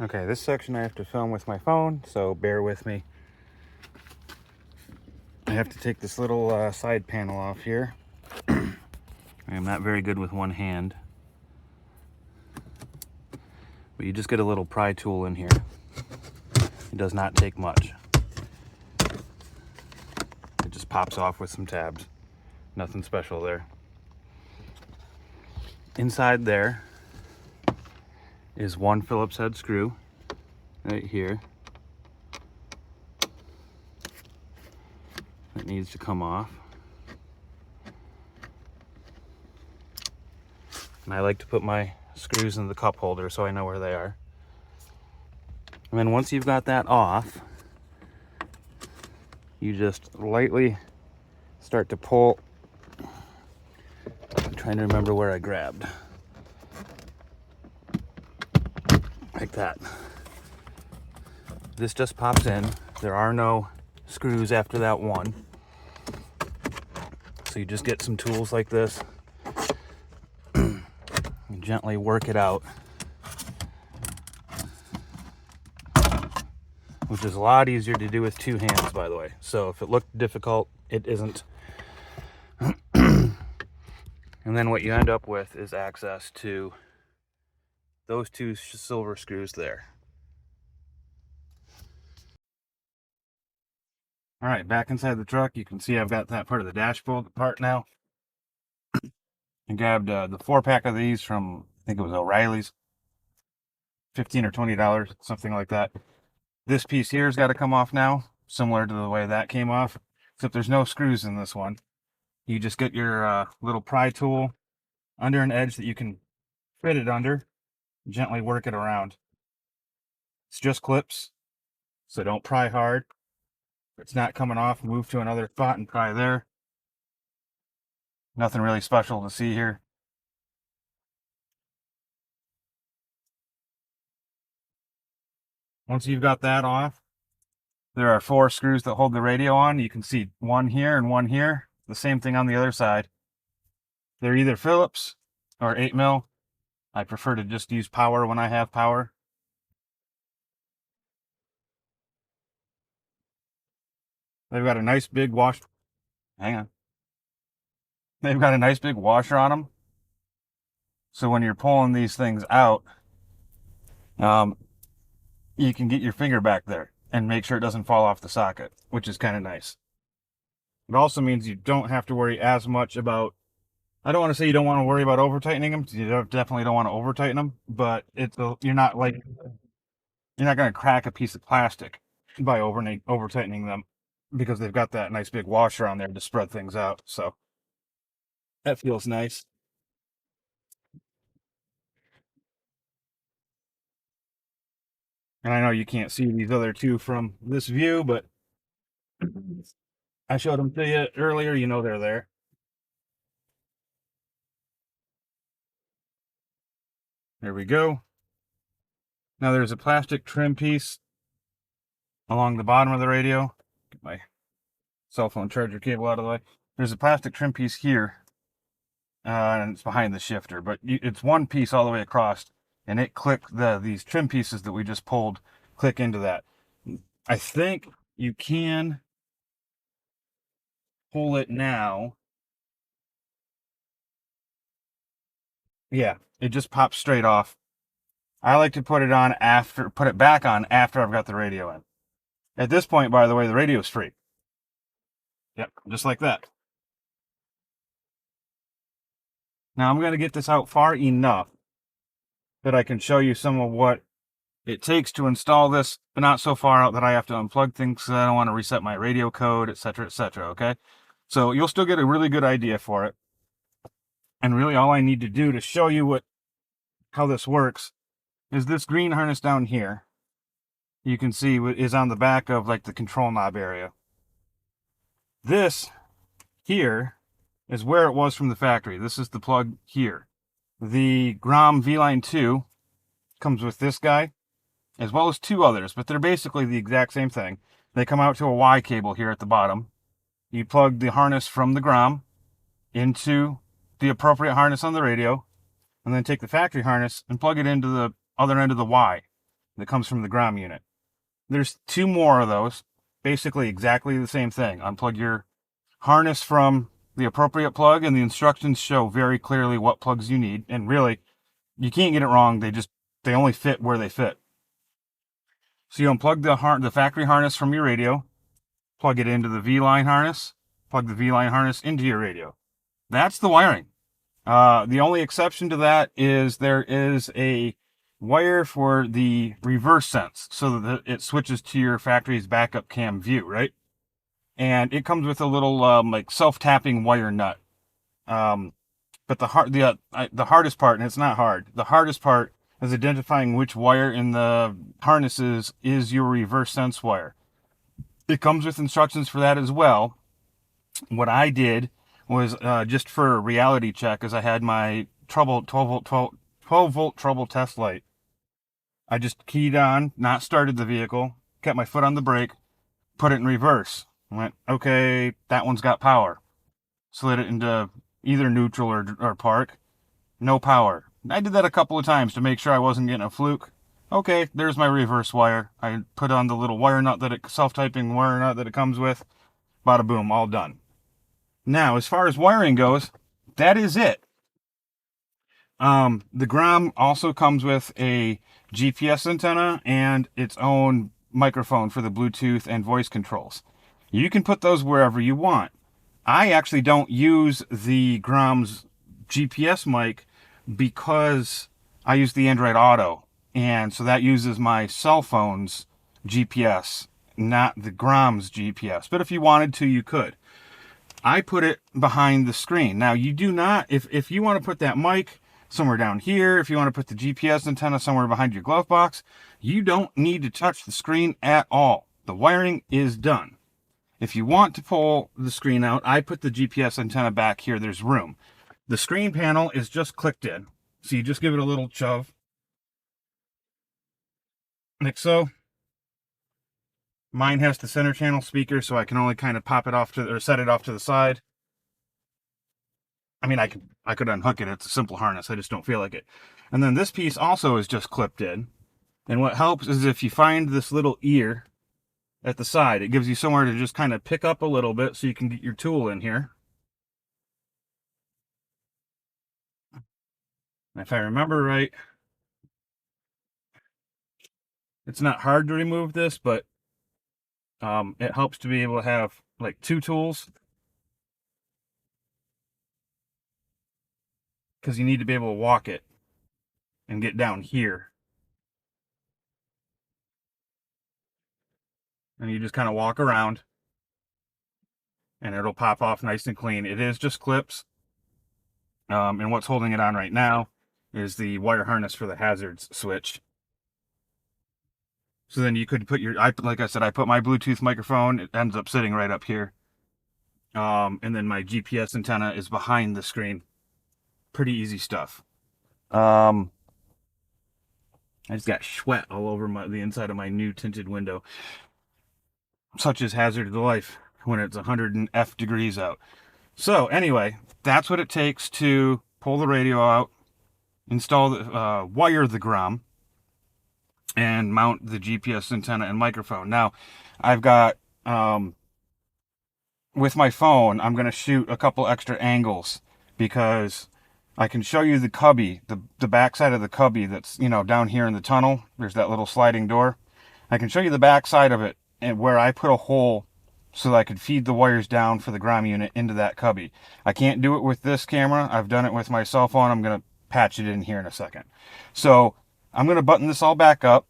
Okay, this section I have to film with my phone, so bear with me. I have to take this little side panel off here. I am not very good with one hand. But you just get a little pry tool in here. It does not take much. It just pops off with some tabs. Nothing special there. Inside there is one Phillips head screw right here. That needs to come off. And I like to put my screws in the cup holder so I know where they are. And then once you've got that off, you just lightly start to pull. I'm trying to remember where I grabbed. Like that. This just pops in. There are no screws after that one. So you just get some tools like this and gently work it out, which is a lot easier to do with two hands, by the way. So if it looked difficult, it isn't. And then what you end up with is access to those two silver screws there. All right, back inside the truck, you can see I've got that part of the dashboard apart now. I grabbed the 4-pack of these from, I think it was O'Reilly's, $15 or $20, something like that. This piece here has got to come off now, similar to the way that came off, except there's no screws in this one. You just get your little pry tool under an edge that you can fit it under, gently work it around. It's just clips, so don't pry hard. If it's not coming off, move to another spot and pry there. Nothing really special to see here. Once you've got that off, there are 4 screws that hold the radio on. You can see one here and one here. The same thing on the other side. They're either Phillips or 8mm. I prefer to just use power when I have power. They've got a nice big hang on. They've got a nice big washer on them. So when you're pulling these things out, you can get your finger back there and make sure it doesn't fall off the socket, which is kind of nice. It also means you don't have to worry as much about, I don't want to say you don't want to worry about over tightening them. You definitely don't want to over tighten them, but you're not going to crack a piece of plastic by over tightening them, because they've got that nice big washer on there to spread things out. So that feels nice. And I know you can't see these other two from this view, but I showed them to you earlier. You know they're there. There we go. Now there's a plastic trim piece along the bottom of the radio. Get my cell phone charger cable out of the way. There's a plastic trim piece here, and it's behind the shifter, but it's one piece all the way across, and it these trim pieces that we just pulled click into that. I think you can pull it now. Yeah, it just pops straight off. I like to put it back on after I've got the radio in. At this point, by the way, the radio is free. Yep, just like that. Now I'm going to get this out far enough that I can show you some of what it takes to install this, but not so far out that I have to unplug things because I don't want to reset my radio code, etc., etc., okay? So you'll still get a really good idea for it. And really all I need to do to show you how this works is this green harness down here. You can see is on the back of like the control knob area. This here is where it was from the factory. This is the plug here. The GROM VLine 2 comes with this guy, as well as 2 others, but they're basically the exact same thing. They come out to a Y cable here at the bottom. You plug the harness from the GROM into the appropriate harness on the radio, and then take the factory harness and plug it into the other end of the Y. that comes from the GROM unit. There's 2 more of those, basically exactly the same thing. Unplug your harness from the appropriate plug, and the instructions show very clearly what plugs you need. And really, you can't get it wrong. They only fit where they fit. So you unplug the factory harness from your radio, plug it into the VLine harness, plug the VLine harness into your radio. That's the wiring. The only exception to that is there is a wire for the reverse sense, so that it switches to your factory's backup cam view, right? And it comes with a little like self-tapping wire nut. But the hardest part, and it's not hard, the hardest part is identifying which wire in the harnesses is your reverse sense wire. It comes with instructions for that as well. What I did was just for a reality check, as I had my 12 volt trouble test light. I just keyed on, not started the vehicle, kept my foot on the brake, put it in reverse. Went, okay, that one's got power. Slid it into either neutral or park. No power. I did that a couple of times to make sure I wasn't getting a fluke. Okay, there's my reverse wire. I put on the little wire nut self-typing wire nut that it comes with. Bada boom, all done. Now, as far as wiring goes, that is it. The GROM also comes with a GPS antenna and its own microphone for the Bluetooth and voice controls. You can put those wherever you want. I actually don't use the GROM's GPS mic because I use the Android Auto, and so that uses my cell phone's GPS, not the GROM's GPS. But if you wanted to, you could. I put it behind the screen. Now, you do not, if you want to put that mic somewhere down here, if you want to put the GPS antenna somewhere behind your glove box, you don't need to touch the screen at all. The wiring is done. If you want to pull the screen out, I put the GPS antenna back here. There's room. The screen panel is just clicked in. So you just give it a little shove. Like so. Mine has the center channel speaker, so I can only kind of pop it off or set it off to the side. I mean, I could unhook it. It's a simple harness. I just don't feel like it. And then this piece also is just clipped in. And what helps is if you find this little ear at the side, it gives you somewhere to just kind of pick up a little bit so you can get your tool in here. And if I remember right, it's not hard to remove this, but it helps to be able to have like 2 tools, because you need to be able to walk it and get down here. And you just kind of walk around and it'll pop off nice and clean. It is just clips. And what's holding it on right now is the wire harness for the hazards switch. So then you could put like I said, I put my Bluetooth microphone. It ends up sitting right up here. And then my GPS antenna is behind the screen. Pretty easy stuff. I just got sweat all over the inside of my new tinted window. Such is hazard of life when it's 100 degrees out. So anyway, that's what it takes to pull the radio out, install the wire the GROM, and mount the GPS antenna and microphone. Now, I've got with my phone, I'm going to shoot a couple extra angles because I can show you the cubby, the back side of the cubby that's, down here in the tunnel. There's that little sliding door. I can show you the back side of it and where I put a hole so that I could feed the wires down for the GROM unit into that cubby. I can't do it with this camera. I've done it with my cell phone. I'm going to patch it in here in a second. So I'm going to button this all back up.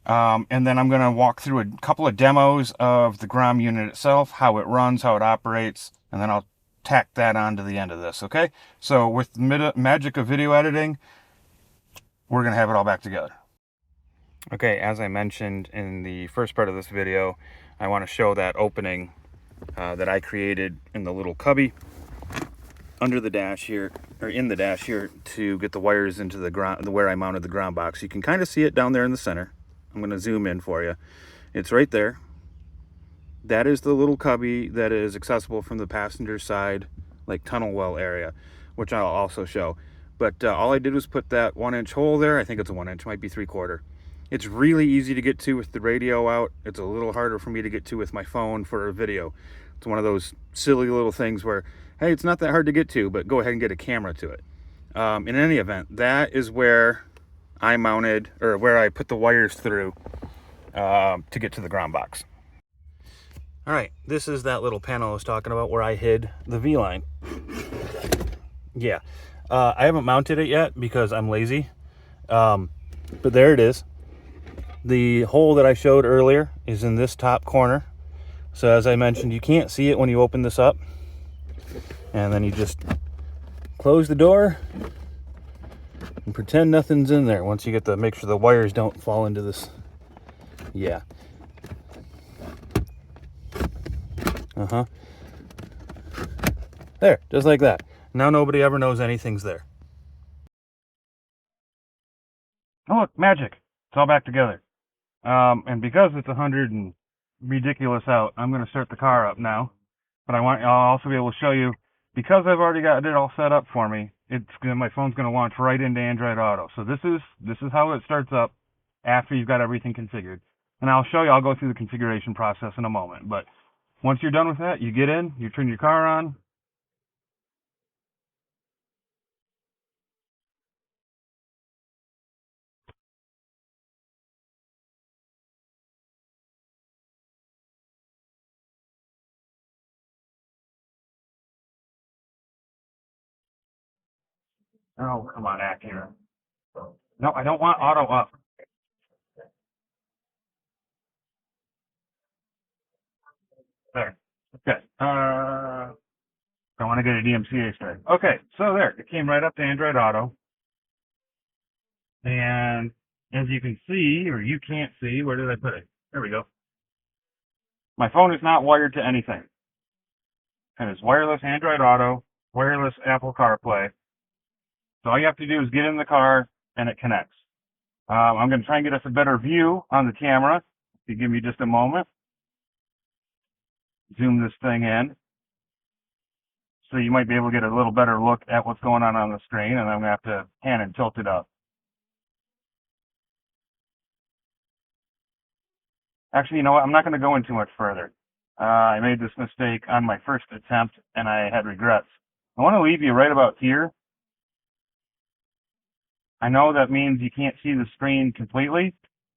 And then I'm going to walk through a couple of demos of the GROM unit itself, how it runs, how it operates, and then I'll tack that on to the end of this, okay? So with the magic of video editing, we're going to have it all back together. Okay, as I mentioned in the first part of this video, I want to show that opening that I created in the little cubby under the dash here, or in the dash here, to get the wires into the ground, where I mounted the GROM box. You can kind of see it down there in the center. I'm going to zoom in for you. It's right there. That is the little cubby that is accessible from the passenger side, like tunnel well area, which I'll also show. But all I did was put that 1-inch hole there. I think it's a 1 inch, might be 3/4. It's really easy to get to with the radio out. It's a little harder for me to get to with my phone for a video. It's one of those silly little things where, hey, it's not that hard to get to, but go ahead and get a camera to it. In any event, that is where I mounted, or where I put the wires through to get to the ground box. All right, this is that little panel I was talking about where I hid the V-line. Yeah, I haven't mounted it yet because I'm lazy, but there it is. The hole that I showed earlier is in this top corner. So as I mentioned, you can't see it when you open this up. And then you just close the door and pretend nothing's in there once you get to make sure the wires don't fall into this. Yeah. There, just like that. Now nobody ever knows anything's there. Oh, look, magic. It's all back together. And because it's 100 and ridiculous out, I'm going to start the car up now. But I'll also be able to show you, because I've already got it all set up for me, my phone's going to launch right into Android Auto. So this is how it starts up after you've got everything configured. And I'll go through the configuration process in a moment. But once you're done with that, you get in, you turn your car on. Oh, come on, Acura. No, I don't want auto up. There. Okay. I want to get a DMCA start. Okay, so there. It came right up to Android Auto. And as you can see, or you can't see, where did I put it? There we go. My phone is not wired to anything. And it's wireless Android Auto, wireless Apple CarPlay. So all you have to do is get in the car and it connects. I'm going to try and get us a better view on the camera. If you give me just a moment. Zoom this thing in. So you might be able to get a little better look at what's going on the screen, and I'm going to have to pan and tilt it up. Actually, you know what? I'm not going to go in too much further. I made this mistake on my first attempt, and I had regrets. I want to leave you right about here. I know that means you can't see the screen completely,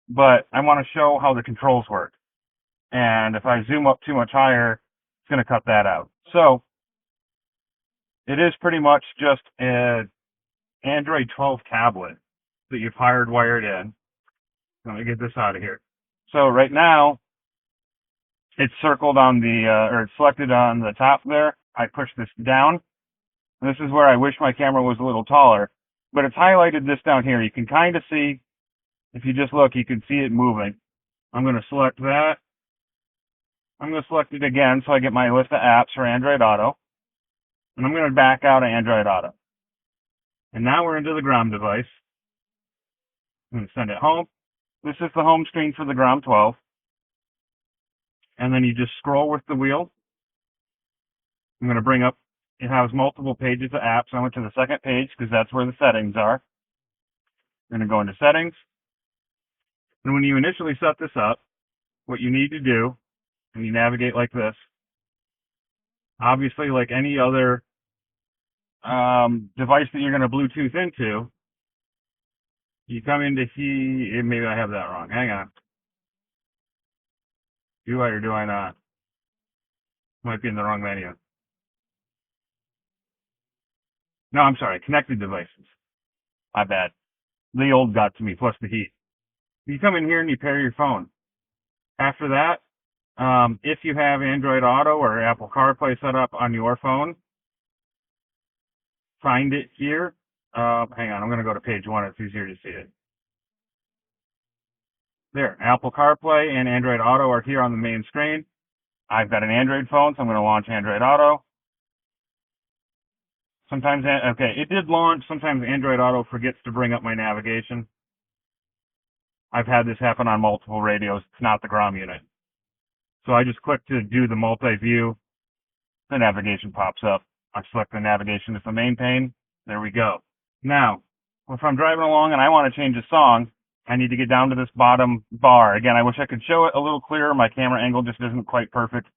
but I want to show how the controls work. And if I zoom up too much higher, it's going to cut that out. So it is pretty much just an Android 12 tablet that you've hardwired in. Let me get this out of here. So right now, it's circled on or it's selected on the top there. I push this down. This is where I wish my camera was a little taller, but it's highlighted this down here. You can kind of see, if you just look, you can see it moving. I'm going to select that. I'm going to select it again so I get my list of apps for Android Auto. And I'm going to back out of Android Auto. And now we're into the GROM device. I'm going to send it home. This is the home screen for the GROM 12. And then you just scroll with the wheel. I'm going to bring up, it has multiple pages of apps. I went to the second page because that's where the settings are. I'm going to go into settings. And when you initially set this up, what you need to do, and you navigate like this, obviously like any other device that you're going to Bluetooth into, you come into maybe I have that wrong. Hang on. Do I or do I not? Might be in the wrong menu. No, I'm sorry. Connected devices. My bad. The old got to me, plus the heat. You come in here and you pair your phone. After that, if you have Android Auto or Apple CarPlay set up on your phone, find it here. Hang on, I'm going to go to page 1. It's easier to see it. There, Apple CarPlay and Android Auto are here on the main screen. I've got an Android phone, so I'm going to launch Android Auto. Sometimes, okay, it did launch. Sometimes Android Auto forgets to bring up my navigation. I've had this happen on multiple radios. It's not the GROM unit. So I just click to do the multi-view. The navigation pops up. I select the navigation as the main pane. There we go. Now, if I'm driving along and I want to change a song, I need to get down to this bottom bar. Again, I wish I could show it a little clearer. My camera angle just isn't quite perfect.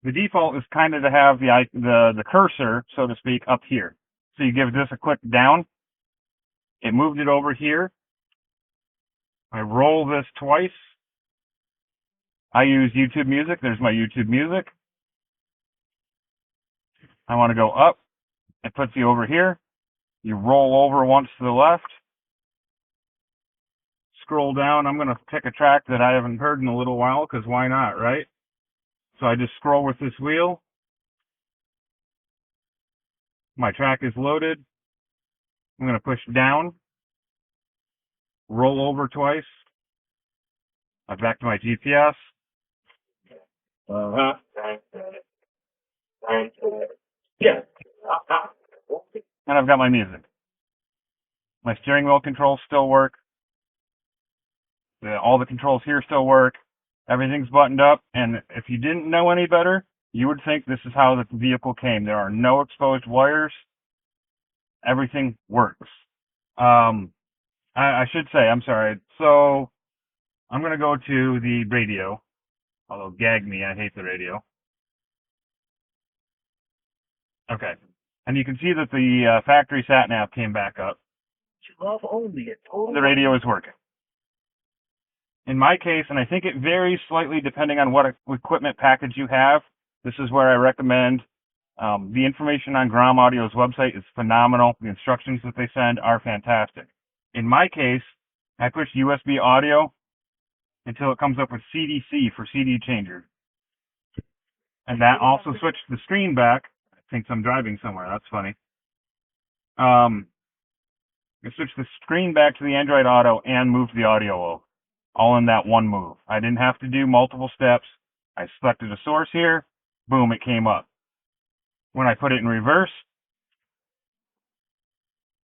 The default is kind of to have the cursor, so to speak, up here. So you give this a click down. It moved it over here. I roll this twice. I use YouTube Music. There's my YouTube Music. I want to go up. It puts you over here. You roll over once to the left. Scroll down. I'm going to pick a track that I haven't heard in a little while, because why not, right? So I just scroll with this wheel. My track is loaded. I'm going to push down. Roll over twice. I'm back to my GPS. Yeah. And I've got my music. My steering wheel controls still work. All the controls here still work. Everything's buttoned up. And if you didn't know any better, you would think this is how the vehicle came. There are no exposed wires. Everything works. I should say, I'm sorry. So I'm going to go to the radio. Although, gag me, I hate the radio. Okay. And you can see that the factory sat nav came back up. The radio is working. In my case, and I think it varies slightly depending on what equipment package you have, this is where I recommend. The information on GROM Audio's website is phenomenal. The instructions that they send are fantastic. In my case, I push USB audio until it comes up with CDC for CD changer. And that also switched the screen back. I think I'm driving somewhere. That's funny. It switched the screen back to the Android Auto and moved the audio over. All in that one move. I didn't have to do multiple steps. I selected a source here. Boom, it came up. When I put it in reverse,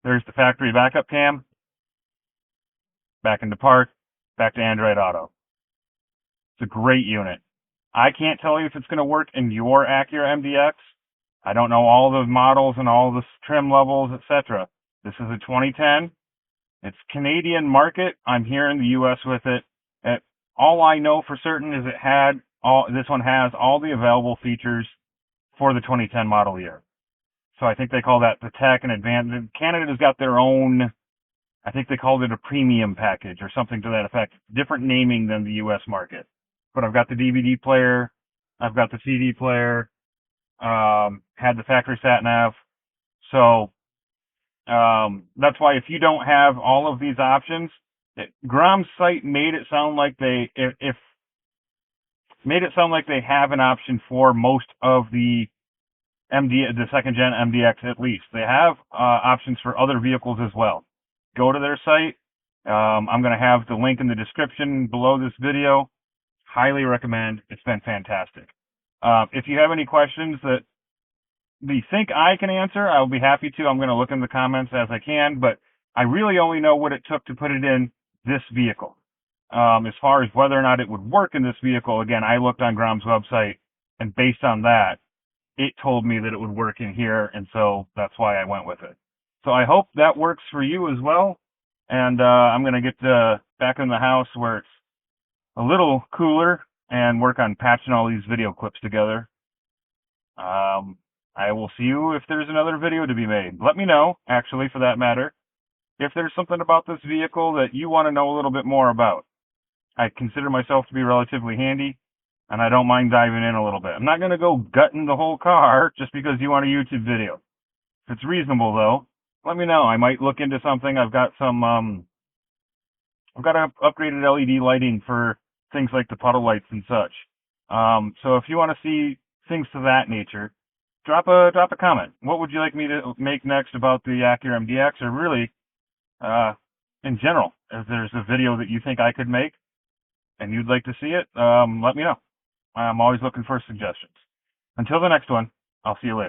there's the factory backup cam. Back into park. Back to Android Auto. It's a great unit. I can't tell you if it's going to work in your Acura MDX. I don't know all the models and all the trim levels, etc. This is a 2010. It's Canadian market. I'm here in the U.S. with it. All I know for certain is this one has all the available features for the 2010 model year. So I think they call that the Tech and Advanced. Canada's got their own, I think they called it a premium package or something to that effect. Different naming than the U.S. market. But I've got the DVD player. I've got the CD player. Had the factory sat nav. So that's why if you don't have all of these options, GROM's site made it sound like they have an option for most of the second gen MDX at least. They have options for other vehicles as well. Go to their site. I'm going to have the link in the description below this video. Highly recommend. It's been fantastic. If you have any questions that you think I can answer, I'll be happy to. I'm going to look in the comments as I can, but I really only know what it took to put it in this vehicle. As far as whether or not it would work in this vehicle, again, I looked on GROM's website, and based on that, it told me that it would work in here, and so that's why I went with it. So I hope that works for you as well, and I'm going to get back in the house where it's a little cooler and work on patching all these video clips together. I will see you if there's another video to be made. Let me know, actually, for that matter, if there's something about this vehicle that you want to know a little bit more about. I consider myself to be relatively handy, and I don't mind diving in a little bit. I'm not going to go gutting the whole car just because you want a YouTube video. If it's reasonable, though, let me know. I might look into something. I've got upgraded LED lighting for things like the puddle lights and such. So if you want to see things to that nature, drop a comment. What would you like me to make next about the Acura MDX, or really, in general? If there's a video that you think I could make and you'd like to see it, let me know. I'm always looking for suggestions. Until the next one, I'll see you later.